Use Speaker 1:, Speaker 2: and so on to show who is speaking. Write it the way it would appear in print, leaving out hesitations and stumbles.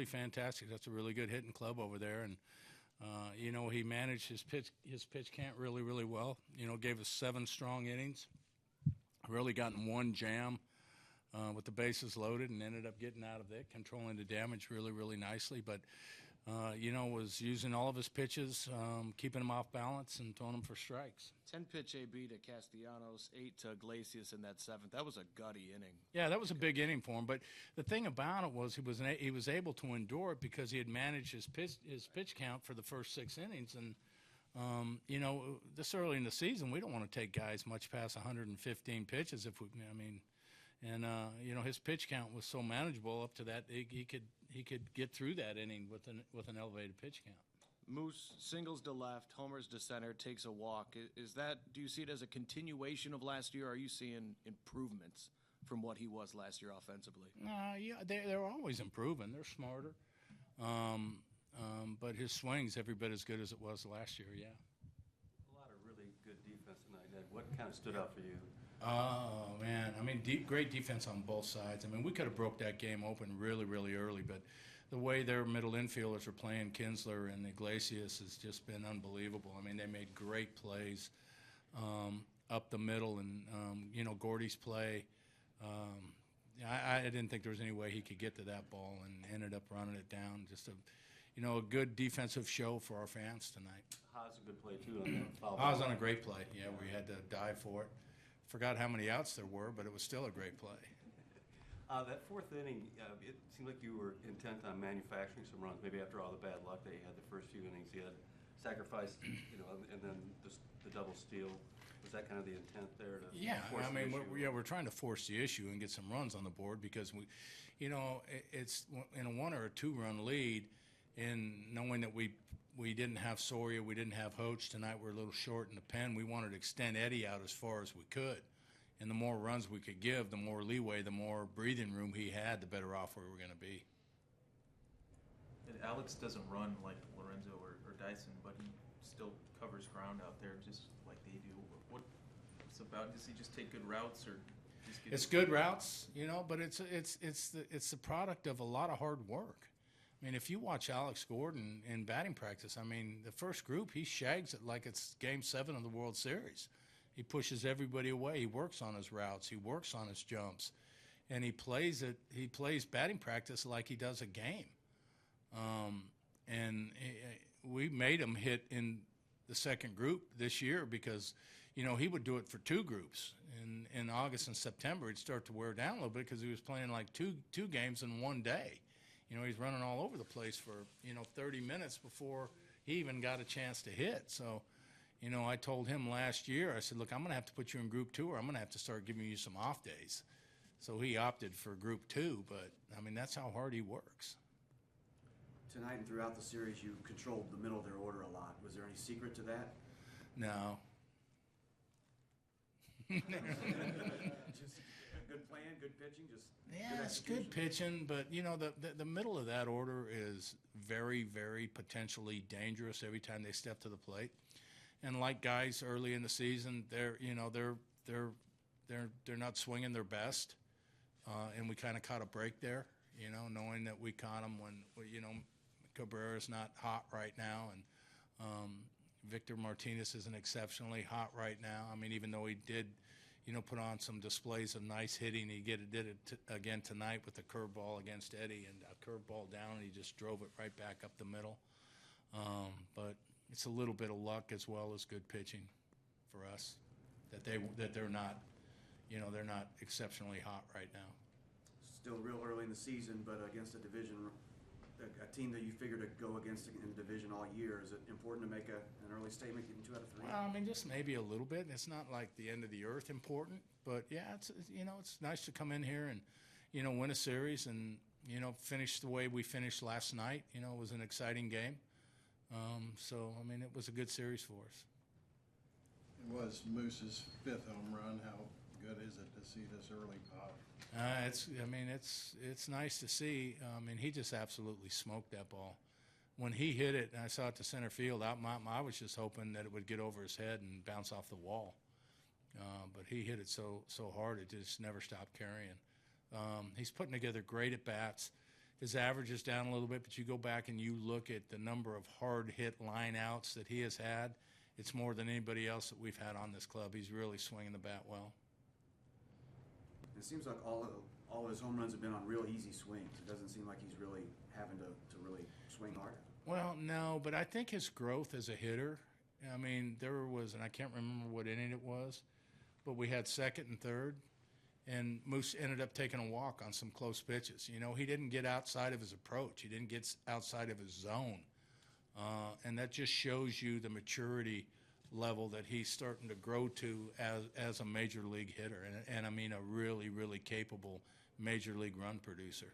Speaker 1: really fantastic. That's a really good hitting club over there, and he managed his pitch count really, really well. Gave us 7 strong innings. Really gotten one jam with the bases loaded, and ended up getting out of it, controlling the damage really, really nicely. But was using all of his pitches, keeping them off balance, and throwing them for strikes.
Speaker 2: 10-pitch AB to Castellanos, 8 to Iglesias in that 7th. That was a gutty inning.
Speaker 1: Yeah, that was a big inning for him. But the thing about it was he was able to endure it because he had managed his pitch count for the first 6 innings. And this early in the season, we don't want to take guys much past 115 pitches his pitch count was so manageable up to that he could get through that inning with an elevated pitch count.
Speaker 2: Moose singles to left, homers to center, takes a walk. Do you see it as a continuation of last year? Or are you seeing improvements from what he was last year offensively?
Speaker 1: Yeah, they're always improving. They're smarter, but his swing's every bit as good as it was last year. Yeah.
Speaker 3: A lot of really good defense tonight, Ned. What kind of stood out for you?
Speaker 1: Oh man, great defense on both sides. We could have broke that game open really, really early, but the way their middle infielders are playing, Kinsler and Iglesias, has just been unbelievable. They made great plays up the middle, and Gordy's play. I didn't think there was any way he could get to that ball, and ended up running it down. Just a good defensive show for our fans tonight.
Speaker 3: Haas a good play too on that foul.
Speaker 1: Haas on a great play. Yeah, we had to dive for it. Forgot how many outs there were, but it was still a great play.
Speaker 3: That 4th inning, it seemed like you were intent on manufacturing some runs. Maybe after all the bad luck that you had the first few innings, you had sacrificed, and then the double steal. Was that kind of the intent there?
Speaker 1: We're trying to force the issue and get some runs on the board because it's in a 1 or a 2-run lead, and knowing that we didn't have Soria, we didn't have Hoach tonight. We're a little short in the pen. We wanted to extend Eddie out as far as we could. And the more runs we could give, the more leeway, the more breathing room he had, the better off we were going to be.
Speaker 4: And Alex doesn't run like Lorenzo or Dyson, but he still covers ground out there just like they do. What's about? Does he just take good routes, or just get?
Speaker 1: It's good routes, but it's the product of a lot of hard work. If you watch Alex Gordon in batting practice, the first group, he shags it like it's Game 7 of the World Series. He pushes everybody away. He works on his routes. He works on his jumps. And he plays batting practice like he does a game. We made him hit in the second group this year because, he would do it for 2 groups. In August and September, he'd start to wear down a little bit because he was playing like two games in one day. He's running all over the place for, 30 minutes before he even got a chance to hit. So, I told him last year, I said, look, I'm going to have to put you in Group 2 or I'm going to have to start giving you some off days. So he opted for Group 2, but, that's how hard he works.
Speaker 5: Tonight and throughout the series, you controlled the middle of their order a lot. Was there any secret to that?
Speaker 1: No.
Speaker 5: Just a good plan, good pitching,
Speaker 1: it's good pitching, but the middle of that order is very, very potentially dangerous every time they step to the plate. And like guys early in the season, they're not swinging their best, and we kind of caught a break there, knowing that we caught them when Cabrera's not hot right now, and Victor Martinez isn't exceptionally hot right now. Even though he did, put on some displays of nice hitting, he did it again tonight with the curveball against Eddie, and a curveball down, and he just drove it right back up the middle. But it's a little bit of luck as well as good pitching for us that they're not, they're not exceptionally hot right now.
Speaker 5: Still real early in the season, but against a team that you figure to go against in the division all year, is it important to make an early statement, getting 2 out of 3?
Speaker 1: Well, just maybe a little bit. It's not like the end of the earth important, but yeah, it's nice to come in here and win a series and finish the way we finished last night. It was an exciting game. It was a good series for us.
Speaker 6: It was Moose's 5th home run. How good is it to see this early pop?
Speaker 1: It's nice to see. He just absolutely smoked that ball. When he hit it, and I saw it to center field, I was just hoping that it would get over his head and bounce off the wall. But he hit it so hard it just never stopped carrying. He's putting together great at bats. his average is down a little bit, but you go back and you look at the number of hard hit line outs that he has had, it's more than anybody else that we've had on this club. He's really swinging the bat well.
Speaker 5: It seems like all of his home runs have been on real easy swings. It doesn't seem like he's really having to really swing hard.
Speaker 1: Well, no, but I think his growth as a hitter, I mean, there was, and I can't remember what inning it was, but we had second and third, and Moose ended up taking a walk on some close pitches. You know, he didn't get outside of his approach. He didn't get outside of his zone. And that just shows you the maturity level that he's starting to grow to as a major league hitter. And I mean, a really, really capable major league run producer.